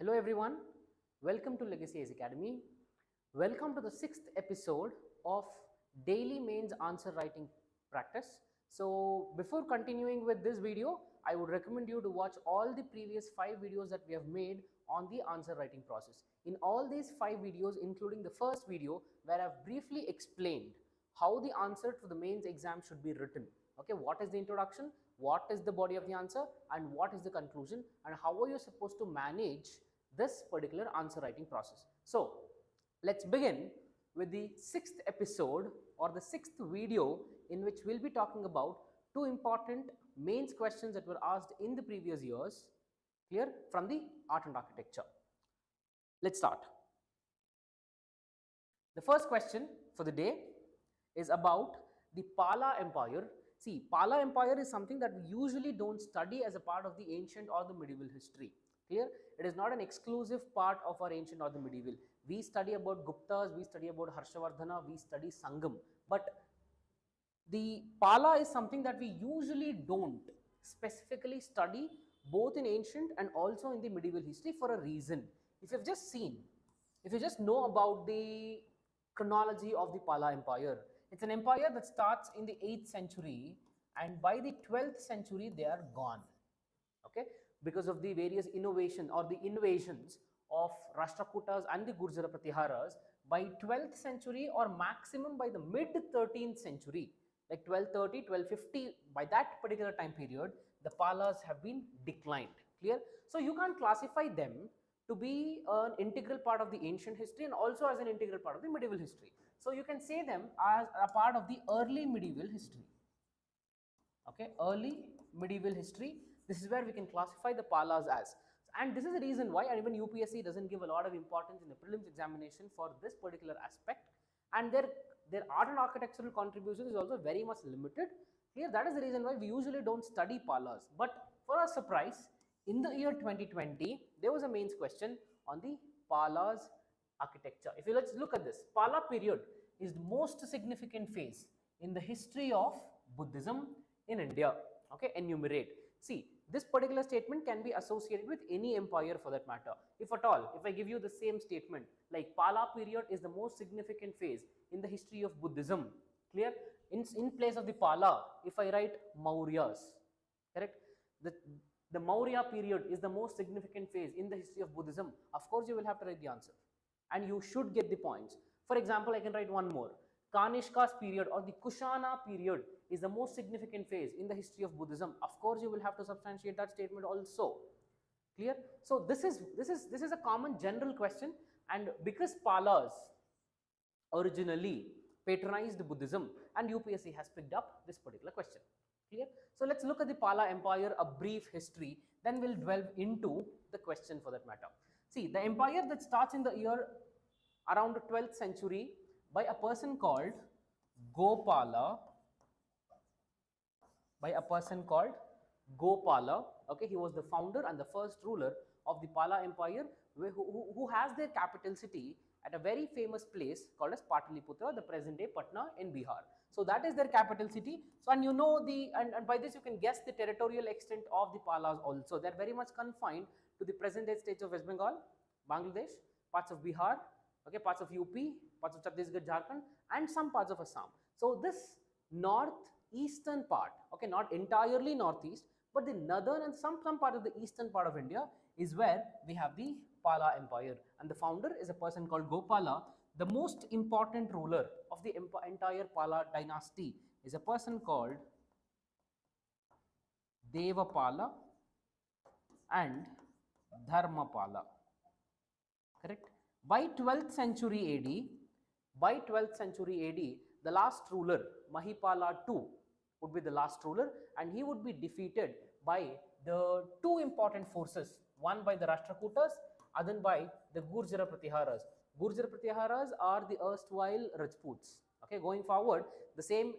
Hello everyone, welcome to Legacy IAS Academy. Welcome to the 6th episode of Daily Mains Answer Writing Practice. So before continuing with this video, I would recommend you to watch all the previous 5 videos that we have made on the answer writing process. In all these 5 videos, including the first video where I've briefly explained how the answer to the mains exam should be written. Okay, what is the introduction, what is the body of the answer, and what is the conclusion, and how are you supposed to manage this particular answer writing process. So let's begin with the 6th episode or the 6th video in which we'll be talking about 2 important mains questions that were asked in the previous years, clear, from the art and architecture. Let's start. The first question for the day is about the Pala Empire. See, Pala Empire is something that we usually don't study as a part of the ancient or the medieval history. Clear? It is not an exclusive part of our ancient or the medieval. We study about Guptas, we study about Harshavardhana, we study Sangam. But the Pala is something that we usually don't specifically study both in ancient and also in the medieval history for a reason. If you've just seen, if you just know about the chronology of the Pala Empire, it's an empire that starts in the 8th century and by the 12th century they are gone. Okay, because of the various innovation or the invasions of Rashtrakutas and the Gurjara Pratiharas by 12th century or maximum by the mid 13th century, like 1230, 1250, by that particular time period, the Palas have been declined. Clear? So you can't classify them to be an integral part of the ancient history and also as an integral part of the medieval history. So you can say them as a part of the early medieval history. Okay, early medieval history. This is where we can classify the Palas as. And this is the reason why, and even UPSC doesn't give a lot of importance in the prelims examination for this particular aspect. And their art and architectural contribution is also very much limited. Clear? That is the reason why we usually don't study Palas. But for our surprise, in the year 2020, there was a mains question on the Palas architecture. If you let's look at this, Pala period is the most significant phase in the history of Buddhism in India. Okay, enumerate. See, this particular statement can be associated with any empire for that matter. If at all, if I give you the same statement, like Pala period is the most significant phase in the history of Buddhism, clear? In place of the Pala, if I write Mauryas, correct? The Maurya period is the most significant phase in the history of Buddhism. Of course, you will have to write the answer. And you should get the points. For example, I can write one more. Kanishka's period or the Kushana period is the most significant phase in the history of Buddhism. Of course, you will have to substantiate that statement also. Clear? So this is a common general question, and because Palas originally patronized Buddhism, and UPSC has picked up this particular question. Clear? So let's look at the Pala Empire, a brief history, then we'll delve into the question for that matter. See, the empire that starts in the year around the 12th century by a person called Gopala, okay, he was the founder and the first ruler of the Pala Empire, who has their capital city at a very famous place called as Pataliputra, the present day Patna in Bihar. So that is their capital city. So, and you know and by this you can guess the territorial extent of the Palas also. They are very much confined to the present day states of West Bengal, Bangladesh, parts of Bihar, okay, parts of UP, parts of Chhattisgarh, Jharkhand, and some parts of Assam. So this northeastern part, okay, not entirely northeast, but the northern and some part of the eastern part of India is where we have the Pala Empire, and the founder is a person called Gopala. The most important ruler of the entire Pala dynasty is a person called Devapala and Dharmapala. Correct? By 12th century AD, the last ruler, Mahipala II, would be the last ruler, and he would be defeated by the 2 important forces, one by the Rashtrakutas, other by the Gurjara Pratiharas. Gurjara Pratiharas are the erstwhile Rajputs. Okay, going forward, the same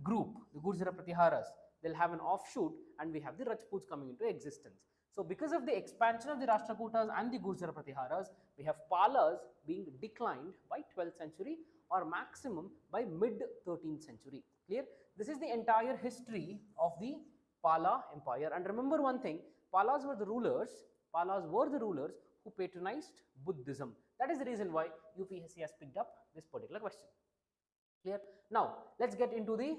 group, the Gurjara Pratiharas, they'll have an offshoot, and we have the Rajputs coming into existence. So because of the expansion of the Rashtrakutas and the Gurjara Pratiharas, we have Palas being declined by 12th century or maximum by mid 13th century. Clear? This is the entire history of the Pala Empire. And remember one thing, Palas were the rulers Palas were the rulers who patronized Buddhism. That is the reason why UPSC has picked up this particular question. Clear? Now, let's get into the,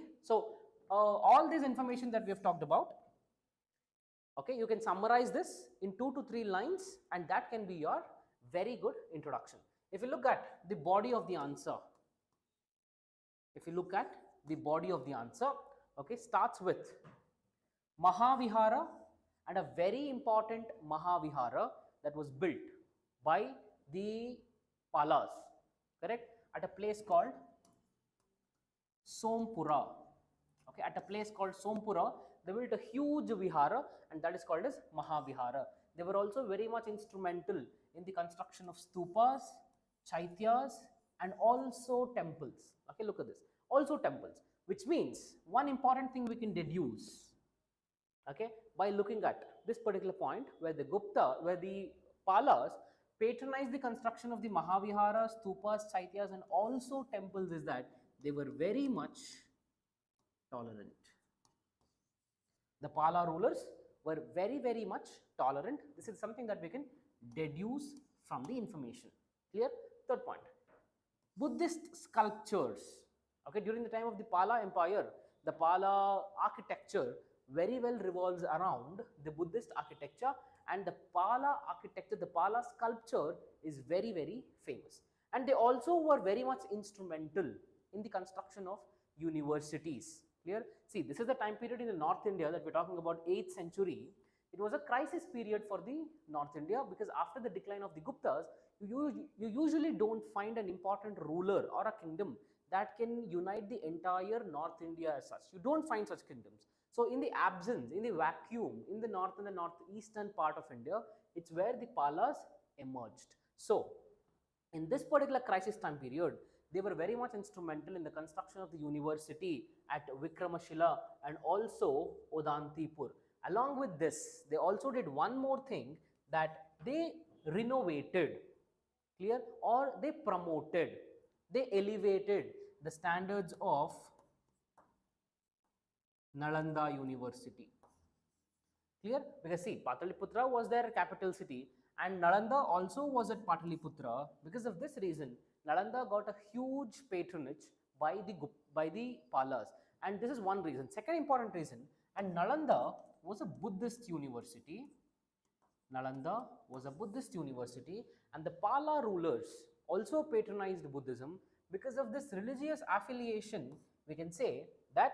all this information that we have talked about, okay, you can summarize this in 2 to 3 lines and that can be your very good introduction. If you look at the body of the answer, okay, starts with Mahavihara, and a very important Mahavihara that was built by the Palas, correct, at a place called Sompura. Okay, at a place called Sompura, they built a huge vihara and that is called as Mahavihara. They were also very much instrumental in the construction of stupas, chaityas and also temples. Okay, look at this, also temples, which means one important thing we can deduce, okay, by looking at this particular point where the Palas patronized the construction of the Mahaviharas, stupas, chaityas and also temples, is that they were very much tolerant. The Pala rulers were very much tolerant. This is something that we can deduce from the information. Clear? Third point, Buddhist sculptures. Okay, during the time of the Pala Empire, the Pala architecture very well revolves around the Buddhist architecture, and the Pala architecture, the Pala sculpture is very famous. And they also were very much instrumental in the construction of universities. Clear? See, this is the time period in the North India that we're talking about, 8th century. It was a crisis period for the North India because after the decline of the Guptas, you usually don't find an important ruler or a kingdom that can unite the entire North India as such. You don't find such kingdoms. So in the absence, in the vacuum, in the north and the northeastern part of India, it's where the Palas emerged. So in this particular crisis time period, they were very much instrumental in the construction of the university at Vikramashila and also Odantipur. Along with this, they also did one more thing, that they renovated, clear, or they promoted, they elevated the standards of Nalanda University. Clear? Because see, Pataliputra was their capital city and Nalanda also was at Pataliputra. Because of this reason, Nalanda got a huge patronage by the Palas, and this is one reason. Second important reason, and Nalanda was a Buddhist university. Nalanda was a Buddhist university and the Pala rulers also patronized Buddhism. Because of this religious affiliation, we can say that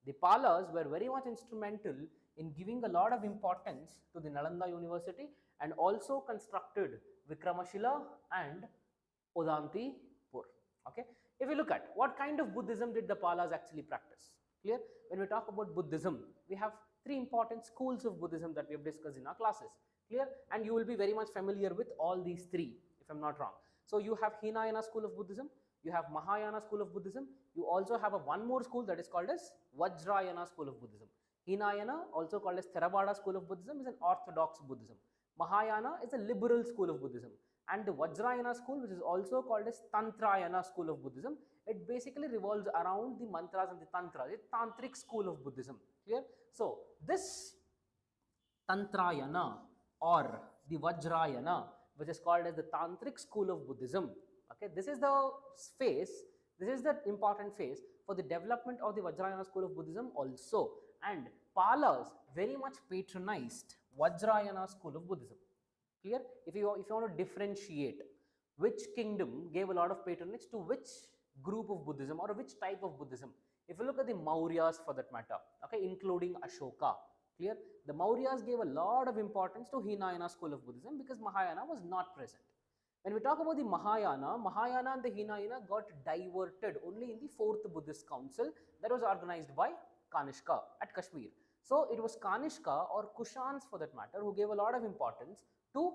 the Palas were very much instrumental in giving a lot of importance to the Nalanda University and also constructed Vikramashila and Odantipur. Okay. If we look at what kind of Buddhism did the Palas actually practice, clear? When we talk about Buddhism, we have 3 important schools of Buddhism that we have discussed in our classes, clear? And you will be very much familiar with all these 3, if I'm not wrong. So you have Hinayana school of Buddhism, you have Mahayana school of Buddhism, you also have one more school that is called as Vajrayana school of Buddhism. Hinayana, also called as Theravada school of Buddhism, is an orthodox Buddhism. Mahayana is a liberal school of Buddhism. And the Vajrayana school, which is also called as Tantrayana school of Buddhism, it basically revolves around the mantras and the tantras. It's tantric school of Buddhism. Clear? So this Tantrayana or the Vajrayana, which is called as the tantric school of Buddhism, okay, this is the phase, this is the important phase for the development of the Vajrayana school of Buddhism also. And Palas very much patronized Vajrayana school of Buddhism. Clear? If you want to differentiate which kingdom gave a lot of patronage to which group of Buddhism or which type of Buddhism, if you look at the Mauryas for that matter, okay, including Ashoka, clear, the Mauryas gave a lot of importance to Hinayana school of Buddhism because Mahayana was not present. When we talk about the Mahayana and the Hinayana got diverted only in the 4th Buddhist Council that was organized by Kanishka at Kashmir. So it was Kanishka or Kushans for that matter who gave a lot of importance to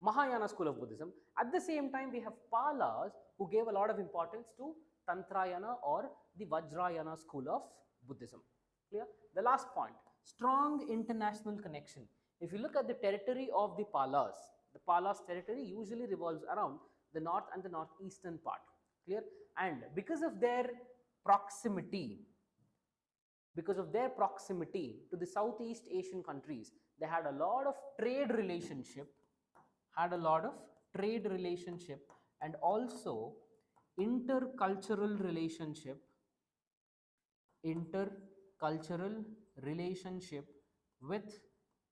Mahayana school of Buddhism. At the same time, we have Palas who gave a lot of importance to Tantrayana or the Vajrayana school of Buddhism. Clear? The last point, strong international connection. If you look at the territory of the Palas territory usually revolves around the north and the northeastern part. Clear? And because of their proximity because of their proximity to the Southeast Asian countries. They had a lot of trade relationship, and also intercultural relationship, intercultural relationship with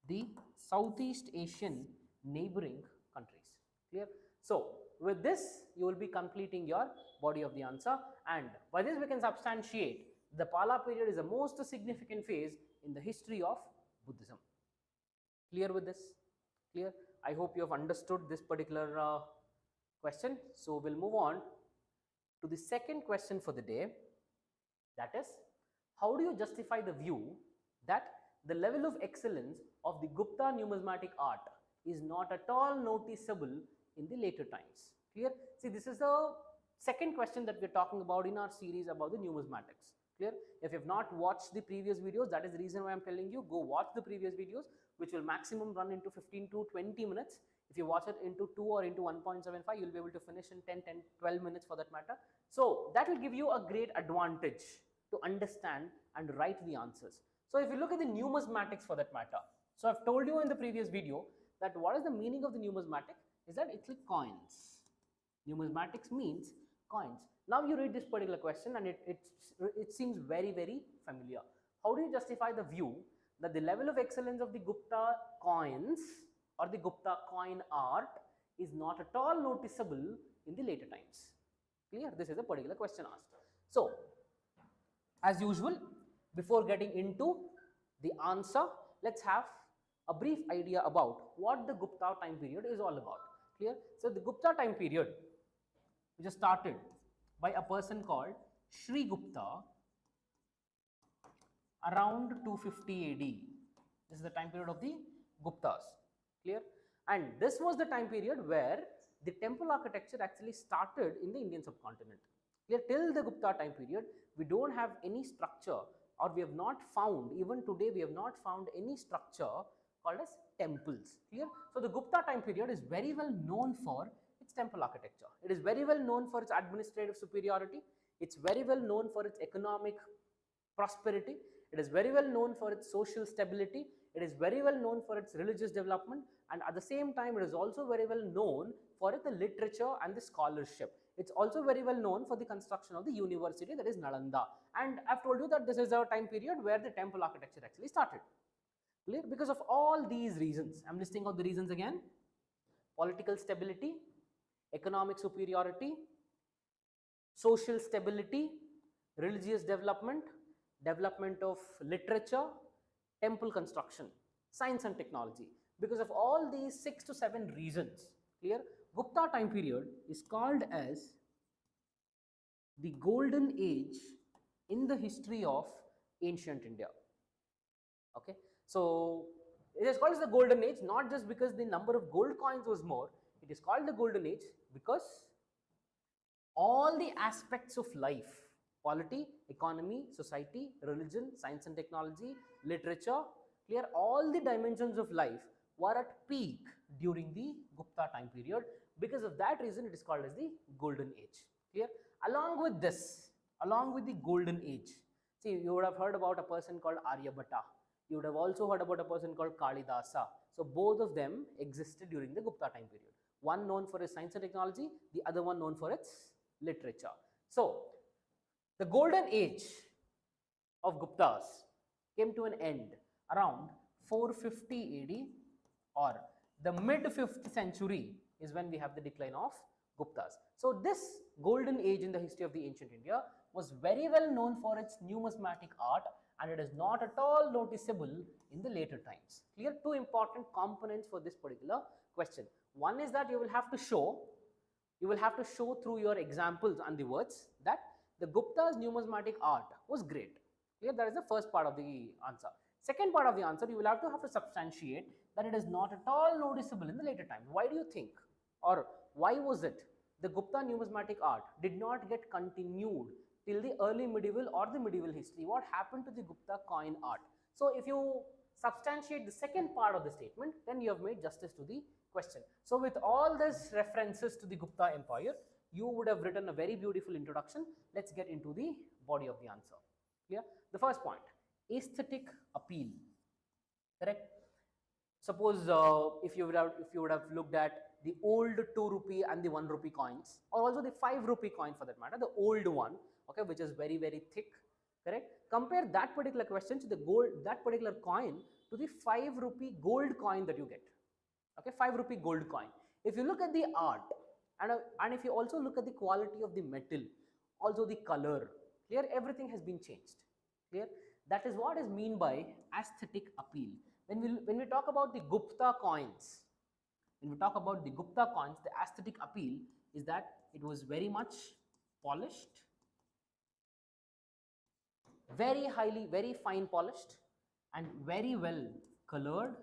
the Southeast Asian neighboring countries. Clear? So with this you will be completing your body of the answer, and by this we can substantiate the Pala period is the most significant phase in the history of Buddhism. Clear with this? Clear? I hope you have understood this particular question. So we'll move on to the second question for the day, that is, how do you justify the view that the level of excellence of the Gupta numismatic art is not at all noticeable in the later times? Clear? See, this is the second question that we're talking about in our series about the numismatics. Clear? If you have not watched the previous videos, that is the reason why I'm telling you, go watch the previous videos, which will maximum run into 15 to 20 minutes. If you watch it into 2 or into 1.75, you'll be able to finish in 12 minutes for that matter. So that will give you a great advantage to understand and write the answers. So if you look at the numismatics for that matter, so I've told you in the previous video that what is the meaning of the numismatic is that it's like coins. Numismatics means coins. Now you read this particular question and it seems very, very familiar. How do you justify the view that the level of excellence of the Gupta coins or the Gupta coin art is not at all noticeable in the later times? Clear? This is a particular question asked. So as usual, before getting into the answer, let's have a brief idea about what the Gupta time period is all about. Clear? So the Gupta time period, which is started by a person called Sri Gupta around 250 AD. This is the time period of the Guptas. Clear? And this was the time period where the temple architecture actually started in the Indian subcontinent. Clear? Till the Gupta time period, we don't have any structure, or we have not found, even today we have not found any structure called as temples. Clear? So the Gupta time period is very well known for its temple architecture. It is very well known for its administrative superiority. It's very well known for its economic prosperity. It is very well known for its social stability. It is very well known for its religious development, and at the same time it is also very well known for the literature and the scholarship. It's also very well known for the construction of the university, that is Nalanda. And I've told you that this is a time period where the temple architecture actually started. Clear? Because of all these reasons, I'm listing out the reasons again: political stability, economic superiority, social stability, religious development, development of literature, temple construction, science and technology. Because of all these 6 to 7 reasons, clear, Gupta time period is called as the golden age in the history of ancient India. Okay, so it is called as the golden age not just because the number of gold coins was more. It is called the golden age because all the aspects of life, polity, economy, society, religion, science and technology, literature, clear, all the dimensions of life were at peak during the Gupta time period. Because of that reason, it is called as the golden age. Clear? Along with this, along with the golden age, see, you would have heard about a person called Aryabhatta. You would have also heard about a person called Kalidasa. So both of them existed during the Gupta time period. One known for its science and technology, the other one known for its literature. So the golden age of Guptas came to an end around 450 AD, or the mid 5th century is when we have the decline of Guptas. So this golden age in the history of the ancient India was very well known for its numismatic art, and it is not at all noticeable in the later times. Clear? Two important components for this particular question. One is that you will have to show through your examples and the words that the Gupta's numismatic art was great. Clear? That is the first part of the answer. Second part of the answer, you will have to substantiate that it is not at all noticeable in the later time. Why do you think, or why was it the Gupta numismatic art did not get continued till the early medieval or the medieval history? What happened to the Gupta coin art? So if you substantiate the second part of the statement, then you have made justice to the question. So with all these references to the Gupta Empire, you would have written a very beautiful introduction. Let's get into the body of the answer. Clear? The first point, aesthetic appeal, correct? Suppose if you would have looked at the old 2 rupee and the 1 rupee coins, or also the 5 rupee coin for that matter, the old one, okay, which is very very thick, correct? Compare that particular question to the gold, that particular coin to the 5 rupee gold coin that you get, okay, 5 rupee gold coin. If you look at the art and if you also look at the quality of the metal, also the color, clear, everything has been changed, clear. That is what is mean by aesthetic appeal. When we talk about the Gupta coins, when we talk about the Gupta coins, the aesthetic appeal is that it was very much polished, very highly, very fine polished, and very well colored.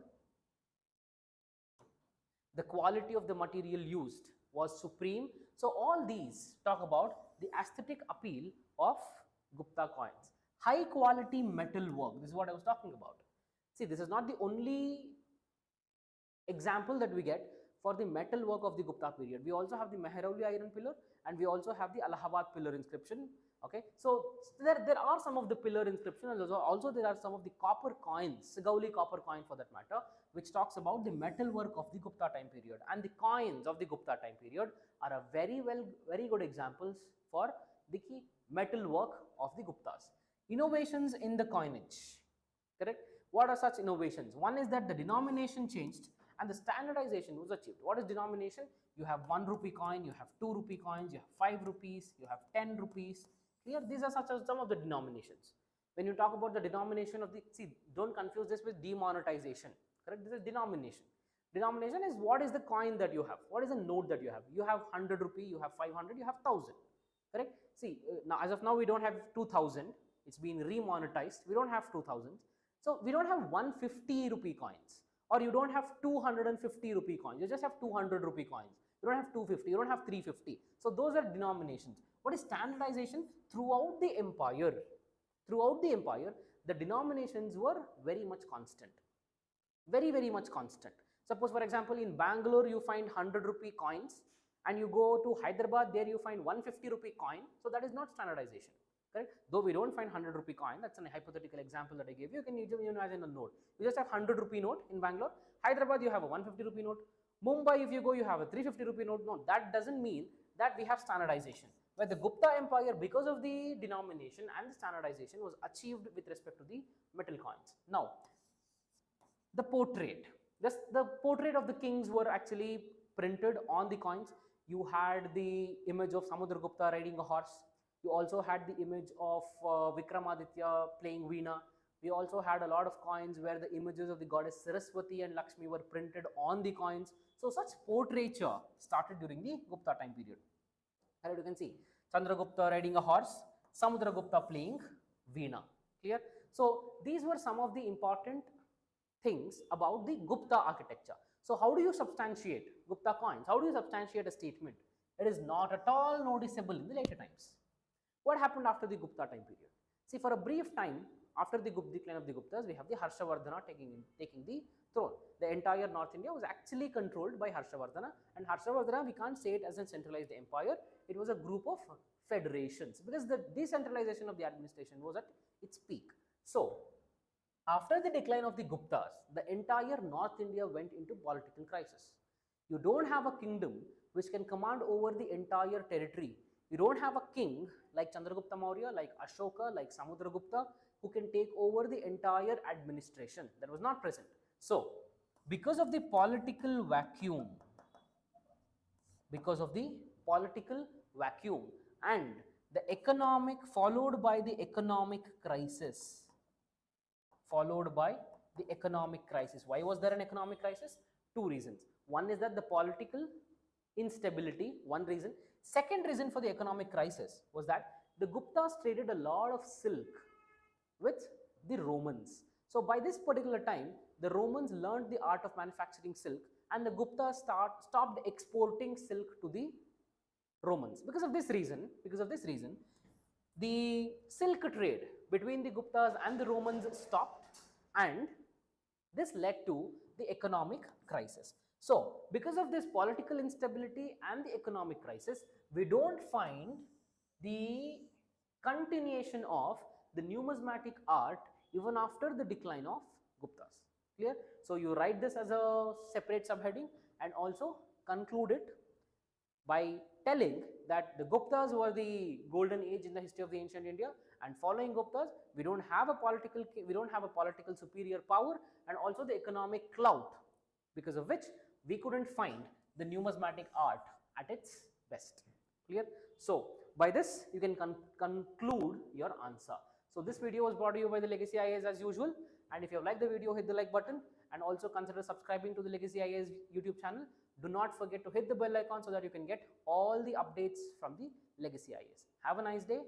The quality of the material used was supreme. So all these talk about the aesthetic appeal of Gupta coins. High quality metal work, this is what I was talking about. See, this is not the only example that we get for the metal work of the Gupta period. We also have the Mehrauli iron pillar, and we also have the Allahabad pillar inscription. Okay, so there are some of the pillar inscription, and also there are some of the copper coins, Sigauli copper coin for that matter, which talks about the metal work of the Gupta time period. And the coins of the Gupta time period are a very good examples for the key metal work of the Guptas. Innovations in the coinage, correct? What are such innovations? One is that the denomination changed and the standardization was achieved. What is denomination? You have 1 rupee coin, you have 2 rupee coins, you have 5 rupees, you have 10 rupees. Here, these are such as some of the denominations. When you talk about the denomination of the, see, don't confuse this with demonetization, correct? This is denomination. Denomination is what is the coin that you have, what is the note that you have. You have 100 rupee, you have 500, you have 1000, correct? See, now as of now we don't have 2000, it's been remonetized, we don't have 2000. So we don't have 150 rupee coins, or you don't have 250 rupee coins, you just have 200 rupee coins. You don't have 250, you don't have 350. So those are denominations. What is standardization? Throughout the empire, the denominations were very much constant, very much constant. Suppose for example in Bangalore you find 100 rupee coins, and you go to Hyderabad, there you find 150 rupee coin. So that is not standardization. Correct? Though we don't find 100 rupee coin, that's a hypothetical example that I gave you. You can imagine a note. You just have 100 rupee note in Bangalore. Hyderabad, you have a 150 rupee note. Mumbai, if you go, you have a 350 rupee note. No, that doesn't mean that we have standardization. Where the Gupta Empire, because of the denomination and the standardization, was achieved with respect to the metal coins. Now, the portrait. The portrait of the kings were actually printed on the coins. You had the image of Samudragupta riding a horse. You also had the image of Vikramaditya playing Veena. We also had a lot of coins where the images of the goddess Saraswati and Lakshmi were printed on the coins. So such portraiture started during the Gupta time period. Here you can see Chandragupta riding a horse, Samudragupta playing Veena. Clear? So these were some of the important things about the Gupta architecture. So how do you substantiate Gupta coins? How do you substantiate a statement? It is not at all noticeable in the later times. What happened after the Gupta time period? See, for a brief time after the decline of the Guptas, we have the Harshavardhana taking the throne. The entire North India was actually controlled by Harshavardhana, and Harshavardhana, we can't say it as a centralized empire. It was a group of federations because the decentralization of the administration was at its peak. So after the decline of the Guptas, the entire North India went into political crisis. You don't have a kingdom which can command over the entire territory. You don't have a king like Chandragupta Maurya, like Ashoka, like Samudragupta, who can take over the entire administration. That was not present. So, because of the political vacuum, and the economic, followed by the economic crisis. Why was there an economic crisis? Two reasons. One is that the political instability, one reason. Second reason for the economic crisis was that the Guptas traded a lot of silk with the Romans. So by this particular time, the Romans learned the art of manufacturing silk, and the Guptas stopped exporting silk to the Romans. Because of this reason, the silk trade between the Guptas and the Romans stopped, and this led to the economic crisis. So, because of this political instability and the economic crisis, we don't find the continuation of the numismatic art even after the decline of Guptas. Clear? So you write this as a separate subheading and also conclude it by telling that the Guptas were the golden age in the history of the ancient India, and following Guptas we don't have a political superior power and also the economic clout, because of which we couldn't find the numismatic art at its best. Clear? So by this you can conclude your answer. So this video was brought to you by the Legacy IAS as usual, and if you have liked the video, hit the like button and also consider subscribing to the Legacy IAS YouTube channel. Do not forget to hit the bell icon so that you can get all the updates from the Legacy IAS. Have a nice day.